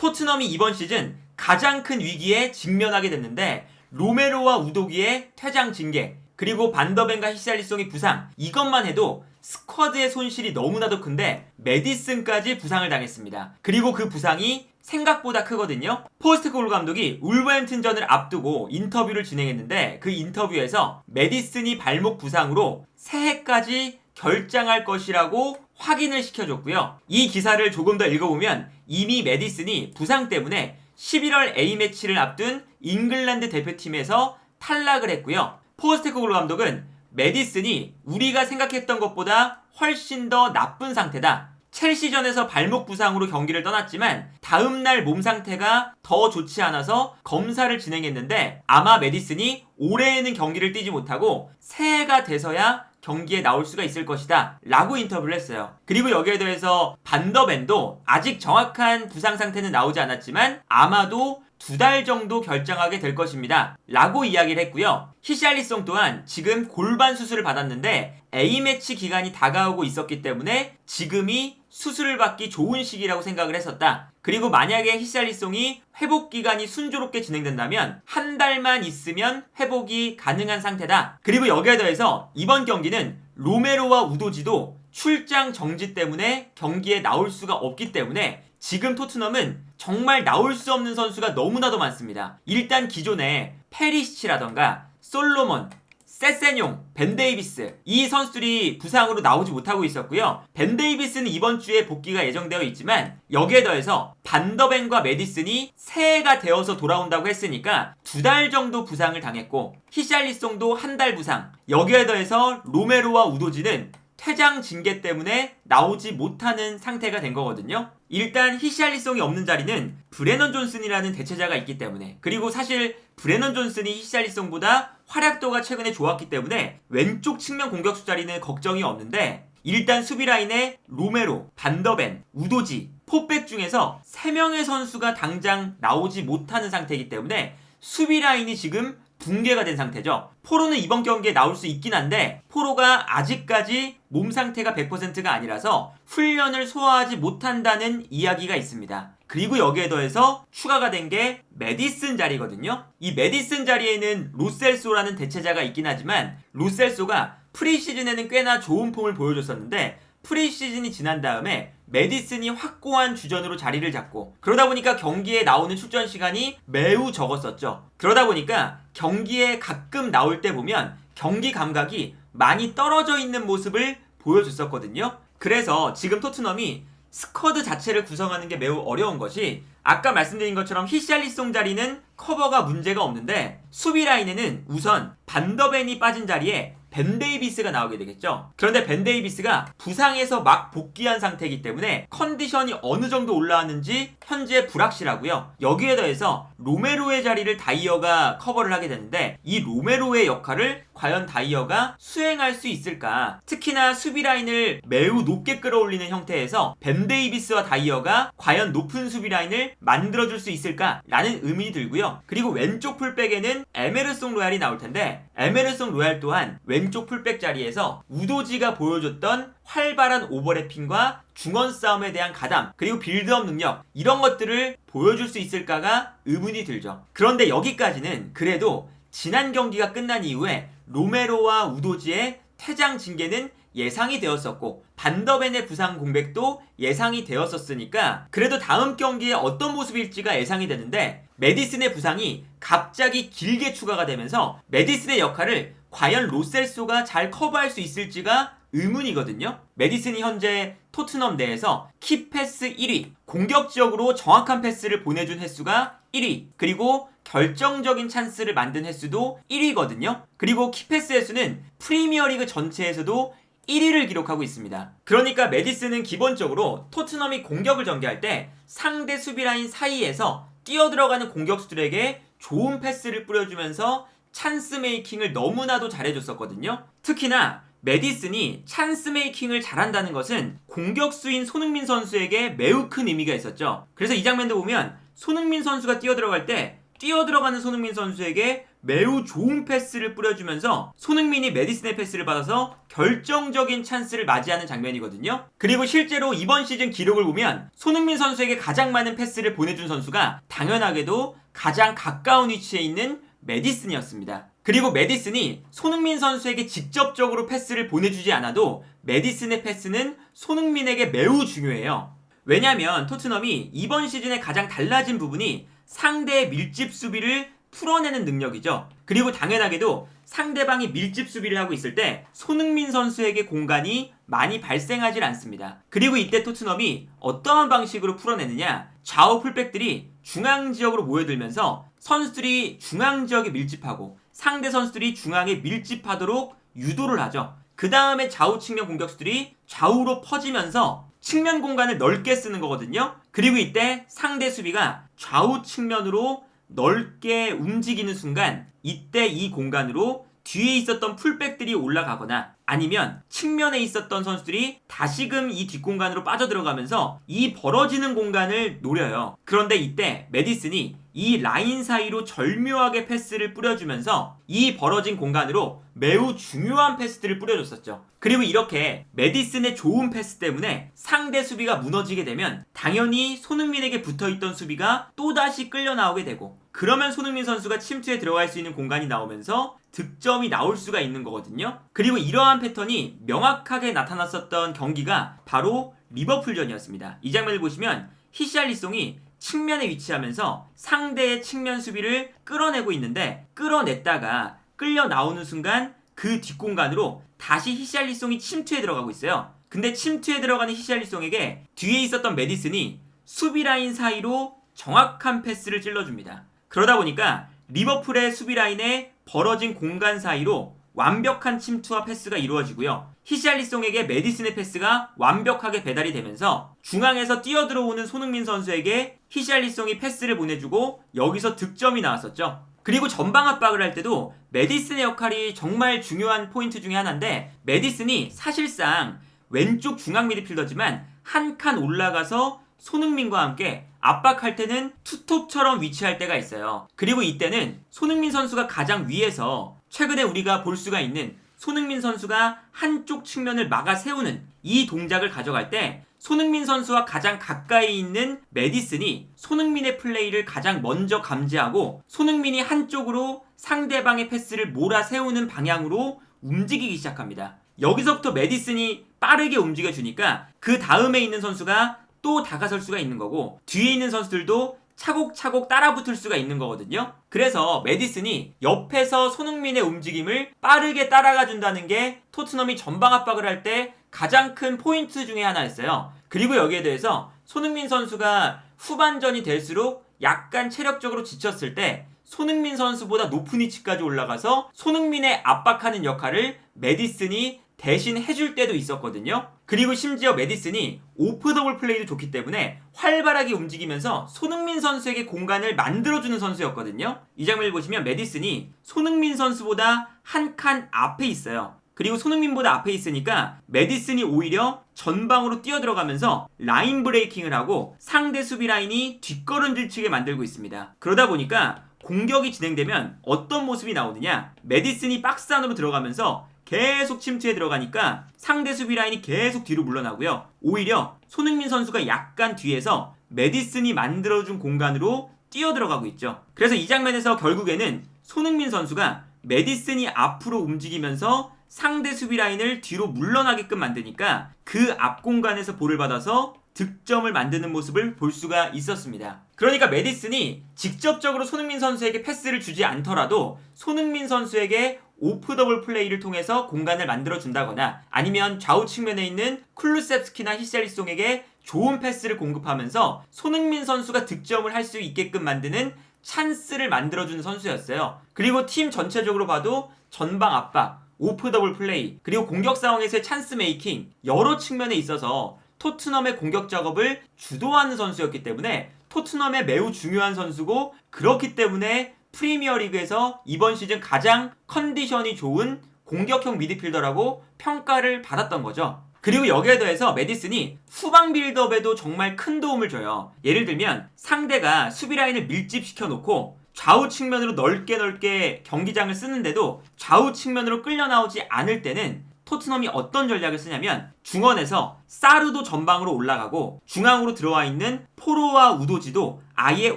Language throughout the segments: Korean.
토트넘이 이번 시즌 가장 큰 위기에 직면하게 됐는데 로메로와 우도기의 퇴장 징계, 그리고 반더벤과 히샬리송의 부상, 이것만 해도 스쿼드의 손실이 너무나도 큰데 메디슨까지 부상을 당했습니다. 그리고 그 부상이 생각보다 크거든요. 포스테코글루 감독이 울버햄튼전을 앞두고 인터뷰를 진행했는데 그 인터뷰에서 메디슨이 발목 부상으로 새해까지 결장할 것이라고 확인을 시켜줬고요. 이 기사를 조금 더 읽어보면 이미 메디슨이 부상 때문에 11월 A매치를 앞둔 잉글랜드 대표팀에서 탈락을 했고요. 포스테코글루 감독은 메디슨이 우리가 생각했던 것보다 훨씬 더 나쁜 상태다. 첼시전에서 발목 부상으로 경기를 떠났지만 다음날 몸 상태가 더 좋지 않아서 검사를 진행했는데 아마 메디슨이 올해에는 경기를 뛰지 못하고 새해가 돼서야 경기에 나올 수가 있을 것이다 라고 인터뷰를 했어요. 그리고 여기에 더해서 반더벤도 아직 정확한 부상 상태는 나오지 않았지만 아마도 2달 정도 결장하게 될 것입니다 라고 이야기를 했고요. 히샬리송 또한 지금 골반 수술을 받았는데 A매치 기간이 다가오고 있었기 때문에 지금이 수술을 받기 좋은 시기라고 생각을 했었다. 그리고 만약에 히샬리송이 회복 기간이 순조롭게 진행된다면 한 달만 있으면 회복이 가능한 상태다. 그리고 여기에 더해서 이번 경기는 로메로와 우도지도 출장 정지 때문에 경기에 나올 수가 없기 때문에 지금 토트넘은 정말 나올 수 없는 선수가 너무나도 많습니다. 일단 기존에 페리시치라던가 솔로몬, 세세뇽, 벤 데이비스, 이 선수들이 부상으로 나오지 못하고 있었고요. 벤 데이비스는 이번 주에 복귀가 예정되어 있지만 여기에 더해서 반더벤과 메디슨이 새해가 되어서 돌아온다고 했으니까 2달 정도 부상을 당했고 히샬리송도 한 달 부상, 여기에 더해서 로메로와 우도지는 퇴장 징계 때문에 나오지 못하는 상태가 된 거거든요. 일단 히샬리송이 없는 자리는 브레넌 존슨이라는 대체자가 있기 때문에, 그리고 사실 브레넌 존슨이 히샬리송보다 활약도가 최근에 좋았기 때문에 왼쪽 측면 공격수 자리는 걱정이 없는데 일단 수비라인에 로메로, 반더벤, 우도지, 포백 중에서 3명의 선수가 당장 나오지 못하는 상태이기 때문에 수비라인이 지금 붕괴가 된 상태죠. 포로는 이번 경기에 나올 수 있긴 한데 포로가 아직까지 몸 상태가 100%가 아니라서 훈련을 소화하지 못한다는 이야기가 있습니다. 그리고 여기에 더해서 추가가 된 게 메디슨 자리거든요. 이 메디슨 자리에는 로셀소라는 대체자가 있긴 하지만 로셀소가 프리시즌에는 꽤나 좋은 폼을 보여줬었는데 프리시즌이 지난 다음에 메디슨이 확고한 주전으로 자리를 잡고 그러다 보니까 경기에 나오는 출전 시간이 매우 적었었죠. 그러다 보니까 경기에 가끔 나올 때 보면 경기 감각이 많이 떨어져 있는 모습을 보여줬었거든요. 그래서 지금 토트넘이 스쿼드 자체를 구성하는 게 매우 어려운 것이 아까 말씀드린 것처럼 히샬리송 자리는 커버가 문제가 없는데 수비 라인에는 우선 반더벤이 빠진 자리에 벤 데이비스가 나오게 되겠죠. 그런데 벤 데이비스가 부상에서 막 복귀한 상태이기 때문에 컨디션이 어느 정도 올라왔는지 현재 불확실하고요. 여기에 더해서 로메로의 자리를 다이어가 커버를 하게 되는데 이 로메로의 역할을 과연 다이어가 수행할 수 있을까? 특히나 수비 라인을 매우 높게 끌어올리는 형태에서 벤 데이비스와 다이어가 과연 높은 수비 라인을 만들어줄 수 있을까? 라는 의문이 들고요. 그리고 왼쪽 풀백에는 에메르송 로얄이 나올 텐데 에메르송 로얄 또한 왼쪽 풀백 자리에서 우도지가 보여줬던 활발한 오버래핑과 중원 싸움에 대한 가담, 그리고 빌드업 능력, 이런 것들을 보여줄 수 있을까가 의문이 들죠. 그런데 여기까지는 그래도 지난 경기가 끝난 이후에 로메로와 우도지의 퇴장 징계는 예상이 되었었고 반더벤의 부상 공백도 예상이 되었었으니까 그래도 다음 경기에 어떤 모습일지가 예상이 되는데 메디슨의 부상이 갑자기 길게 추가가 되면서 메디슨의 역할을 과연 로셀소가 잘 커버할 수 있을지가 의문이거든요. 메디슨이 현재 토트넘 내에서 키패스 1위, 공격 지역으로 정확한 패스를 보내준 횟수가 1위, 그리고 결정적인 찬스를 만든 횟수도 1위거든요. 그리고 키패스 횟수는 프리미어리그 전체에서도 1위를 기록하고 있습니다. 그러니까 메디슨은 기본적으로 토트넘이 공격을 전개할 때 상대 수비라인 사이에서 뛰어들어가는 공격수들에게 좋은 패스를 뿌려주면서 찬스 메이킹을 너무나도 잘해줬었거든요. 특히나 메디슨이 찬스 메이킹을 잘한다는 것은 공격수인 손흥민 선수에게 매우 큰 의미가 있었죠. 그래서 이 장면도 보면 손흥민 선수가 뛰어들어갈 때 뛰어들어가는 손흥민 선수에게 매우 좋은 패스를 뿌려주면서 손흥민이 메디슨의 패스를 받아서 결정적인 찬스를 맞이하는 장면이거든요. 그리고 실제로 이번 시즌 기록을 보면 손흥민 선수에게 가장 많은 패스를 보내준 선수가 당연하게도 가장 가까운 위치에 있는 메디슨이었습니다. 그리고 메디슨이 손흥민 선수에게 직접적으로 패스를 보내주지 않아도 메디슨의 패스는 손흥민에게 매우 중요해요. 왜냐하면 토트넘이 이번 시즌에 가장 달라진 부분이 상대의 밀집 수비를 풀어내는 능력이죠. 그리고 당연하게도 상대방이 밀집 수비를 하고 있을 때 손흥민 선수에게 공간이 많이 발생하지 않습니다. 그리고 이때 토트넘이 어떠한 방식으로 풀어내느냐, 좌우 풀백들이 중앙 지역으로 모여들면서 선수들이 중앙 지역에 밀집하고 상대 선수들이 중앙에 밀집하도록 유도를 하죠. 그 다음에 좌우 측면 공격수들이 좌우로 퍼지면서 측면 공간을 넓게 쓰는 거거든요. 그리고 이때 상대 수비가 좌우 측면으로 넓게 움직이는 순간 이때 이 공간으로 뒤에 있었던 풀백들이 올라가거나 아니면 측면에 있었던 선수들이 다시금 이 뒷공간으로 빠져들어가면서 이 벌어지는 공간을 노려요. 그런데 이때 메디슨이 이 라인 사이로 절묘하게 패스를 뿌려주면서 이 벌어진 공간으로 매우 중요한 패스들을 뿌려줬었죠. 그리고 이렇게 메디슨의 좋은 패스 때문에 상대 수비가 무너지게 되면 당연히 손흥민에게 붙어있던 수비가 또다시 끌려 나오게 되고, 그러면 손흥민 선수가 침투에 들어갈 수 있는 공간이 나오면서 득점이 나올 수가 있는 거거든요. 그리고 이러한 패턴이 명확하게 나타났었던 경기가 바로 리버풀전이었습니다. 이 장면을 보시면 히샬리송이 측면에 위치하면서 상대의 측면 수비를 끌어내고 있는데, 끌어냈다가 끌려 나오는 순간 그 뒷공간으로 다시 히샬리송이 침투에 들어가고 있어요. 근데 침투에 들어가는 히샬리송에게 뒤에 있었던 메디슨이 수비 라인 사이로 정확한 패스를 찔러줍니다. 그러다 보니까 리버풀의 수비 라인에 벌어진 공간 사이로 완벽한 침투와 패스가 이루어지고요. 히샬리송에게 메디슨의 패스가 완벽하게 배달이 되면서 중앙에서 뛰어들어오는 손흥민 선수에게 히샬리송이 패스를 보내주고 여기서 득점이 나왔었죠. 그리고 전방 압박을 할 때도 메디슨의 역할이 정말 중요한 포인트 중에 하나인데, 메디슨이 사실상 왼쪽 중앙 미드필더지만 한 칸 올라가서 손흥민과 함께 압박할 때는 투톱처럼 위치할 때가 있어요. 그리고 이때는 손흥민 선수가 가장 위에서 최근에 우리가 볼 수가 있는 손흥민 선수가 한쪽 측면을 막아 세우는 이 동작을 가져갈 때 손흥민 선수와 가장 가까이 있는 메디슨이 손흥민의 플레이를 가장 먼저 감지하고 손흥민이 한쪽으로 상대방의 패스를 몰아세우는 방향으로 움직이기 시작합니다. 여기서부터 메디슨이 빠르게 움직여주니까 그 다음에 있는 선수가 또 다가설 수가 있는 거고, 뒤에 있는 선수들도 차곡차곡 따라붙을 수가 있는 거거든요. 그래서 메디슨이 옆에서 손흥민의 움직임을 빠르게 따라가 준다는 게 토트넘이 전방 압박을 할 때 가장 큰 포인트 중에 하나였어요. 그리고 여기에 대해서 손흥민 선수가 후반전이 될수록 약간 체력적으로 지쳤을 때 손흥민 선수보다 높은 위치까지 올라가서 손흥민의 압박하는 역할을 메디슨이 대신 해줄 때도 있었거든요. 그리고 심지어 메디슨이 오프 더블 플레이도 좋기 때문에 활발하게 움직이면서 손흥민 선수에게 공간을 만들어주는 선수였거든요. 이 장면을 보시면 메디슨이 손흥민 선수보다 한 칸 앞에 있어요. 그리고 손흥민보다 앞에 있으니까 메디슨이 오히려 전방으로 뛰어들어가면서 라인 브레이킹을 하고 상대 수비 라인이 뒷걸음질치게 만들고 있습니다. 그러다 보니까 공격이 진행되면 어떤 모습이 나오느냐, 메디슨이 박스 안으로 들어가면서 계속 침투에 들어가니까 상대 수비 라인이 계속 뒤로 물러나고요. 오히려 손흥민 선수가 약간 뒤에서 메디슨이 만들어준 공간으로 뛰어들어가고 있죠. 그래서 이 장면에서 결국에는 손흥민 선수가 메디슨이 앞으로 움직이면서 상대 수비 라인을 뒤로 물러나게끔 만드니까 그 앞 공간에서 볼을 받아서 득점을 만드는 모습을 볼 수가 있었습니다. 그러니까 메디슨이 직접적으로 손흥민 선수에게 패스를 주지 않더라도 손흥민 선수에게 오프 더블 플레이를 통해서 공간을 만들어준다거나 아니면 좌우 측면에 있는 쿨루셉스키나 히샬리송에게 좋은 패스를 공급하면서 손흥민 선수가 득점을 할 수 있게끔 만드는 찬스를 만들어주는 선수였어요. 그리고 팀 전체적으로 봐도 전방 압박, 오프 더블 플레이, 그리고 공격 상황에서의 찬스 메이킹, 여러 측면에 있어서 토트넘의 공격 작업을 주도하는 선수였기 때문에 토트넘의 매우 중요한 선수고, 그렇기 때문에 프리미어리그에서 이번 시즌 가장 컨디션이 좋은 공격형 미드필더라고 평가를 받았던 거죠. 그리고 여기에 더해서 메디슨이 후방 빌드업에도 정말 큰 도움을 줘요. 예를 들면 상대가 수비 라인을 밀집시켜 놓고 좌우 측면으로 넓게 경기장을 쓰는데도 좌우 측면으로 끌려 나오지 않을 때는 토트넘이 어떤 전략을 쓰냐면 중원에서 사르도 전방으로 올라가고 중앙으로 들어와 있는 포로와 우도지도 아예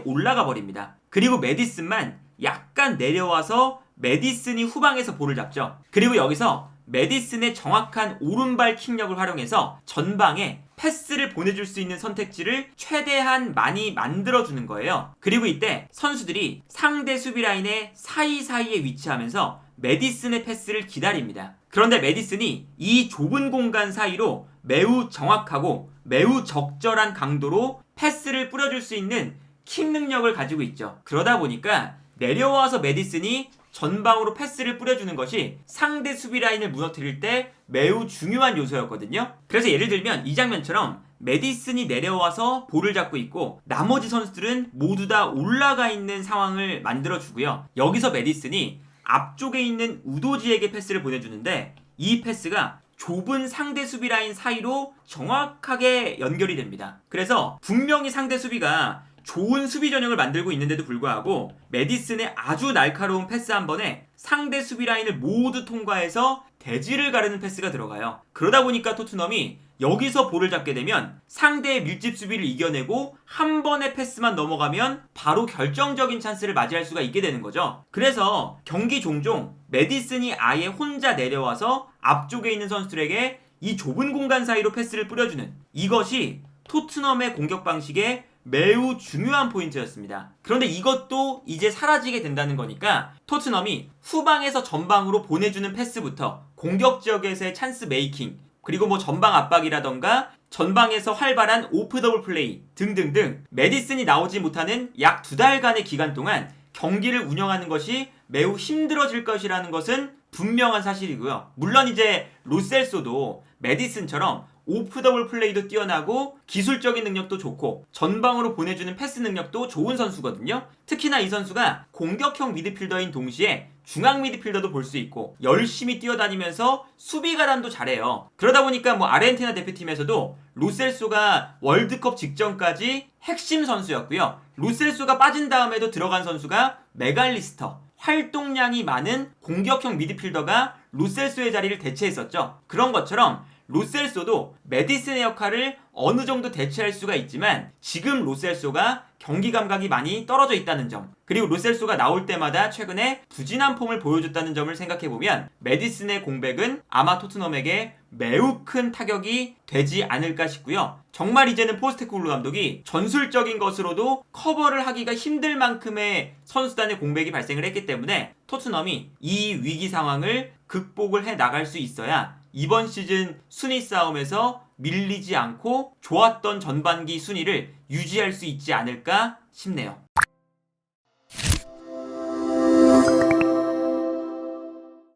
올라가 버립니다. 그리고 메디슨만 약간 내려와서 메디슨이 후방에서 볼을 잡죠. 그리고 여기서 메디슨의 정확한 오른발 킥력을 활용해서 전방에 패스를 보내줄 수 있는 선택지를 최대한 많이 만들어주는 거예요. 그리고 이때 선수들이 상대 수비 라인의 사이사이에 위치하면서 메디슨의 패스를 기다립니다. 그런데 메디슨이 이 좁은 공간 사이로 매우 정확하고 매우 적절한 강도로 패스를 뿌려줄 수 있는 킥 능력을 가지고 있죠. 그러다 보니까 내려와서 메디슨이 전방으로 패스를 뿌려주는 것이 상대 수비 라인을 무너뜨릴 때 매우 중요한 요소였거든요. 그래서 예를 들면 이 장면처럼 메디슨이 내려와서 볼을 잡고 있고 나머지 선수들은 모두 다 올라가 있는 상황을 만들어주고요. 여기서 메디슨이 앞쪽에 있는 우도지에게 패스를 보내주는데 이 패스가 좁은 상대 수비 라인 사이로 정확하게 연결이 됩니다. 그래서 분명히 상대 수비가 좋은 수비 전형을 만들고 있는데도 불구하고 메디슨의 아주 날카로운 패스 한 번에 상대 수비 라인을 모두 통과해서 대지를 가르는 패스가 들어가요. 그러다 보니까 토트넘이 여기서 볼을 잡게 되면 상대의 밀집 수비를 이겨내고 한 번의 패스만 넘어가면 바로 결정적인 찬스를 맞이할 수가 있게 되는 거죠. 그래서 경기 종종 메디슨이 아예 혼자 내려와서 앞쪽에 있는 선수들에게 이 좁은 공간 사이로 패스를 뿌려주는 이것이 토트넘의 공격 방식의 매우 중요한 포인트였습니다. 그런데 이것도 이제 사라지게 된다는 거니까 토트넘이 후방에서 전방으로 보내주는 패스부터 공격 지역에서의 찬스 메이킹 그리고 뭐 전방 압박이라던가 전방에서 활발한 오프 더블 플레이 등등등 메디슨이 나오지 못하는 약 2달간의 기간 동안 경기를 운영하는 것이 매우 힘들어질 것이라는 것은 분명한 사실이고요. 물론 이제 로셀소도 메디슨처럼 오프 더블 플레이도 뛰어나고 기술적인 능력도 좋고 전방으로 보내주는 패스 능력도 좋은 선수거든요. 특히나 이 선수가 공격형 미드필더인 동시에 중앙 미드필더도 볼 수 있고 열심히 뛰어다니면서 수비 가담도 잘해요. 그러다 보니까 뭐 아르헨티나 대표팀에서도 로셀소가 월드컵 직전까지 핵심 선수였고요. 로셀소가 빠진 다음에도 들어간 선수가 메갈리스터, 활동량이 많은 공격형 미드필더가 로셀소의 자리를 대체했었죠. 그런 것처럼 로셀소도 메디슨의 역할을 어느 정도 대체할 수가 있지만 지금 로셀소가 경기 감각이 많이 떨어져 있다는 점 그리고 로셀소가 나올 때마다 최근에 부진한 폼을 보여줬다는 점을 생각해보면 메디슨의 공백은 아마 토트넘에게 매우 큰 타격이 되지 않을까 싶고요. 정말 이제는 포스테코글루 감독이 전술적인 것으로도 커버를 하기가 힘들 만큼의 선수단의 공백이 발생을 했기 때문에 토트넘이 이 위기 상황을 극복을 해 나갈 수 있어야 이번 시즌 순위 싸움에서 밀리지 않고 좋았던 전반기 순위를 유지할 수 있지 않을까 싶네요.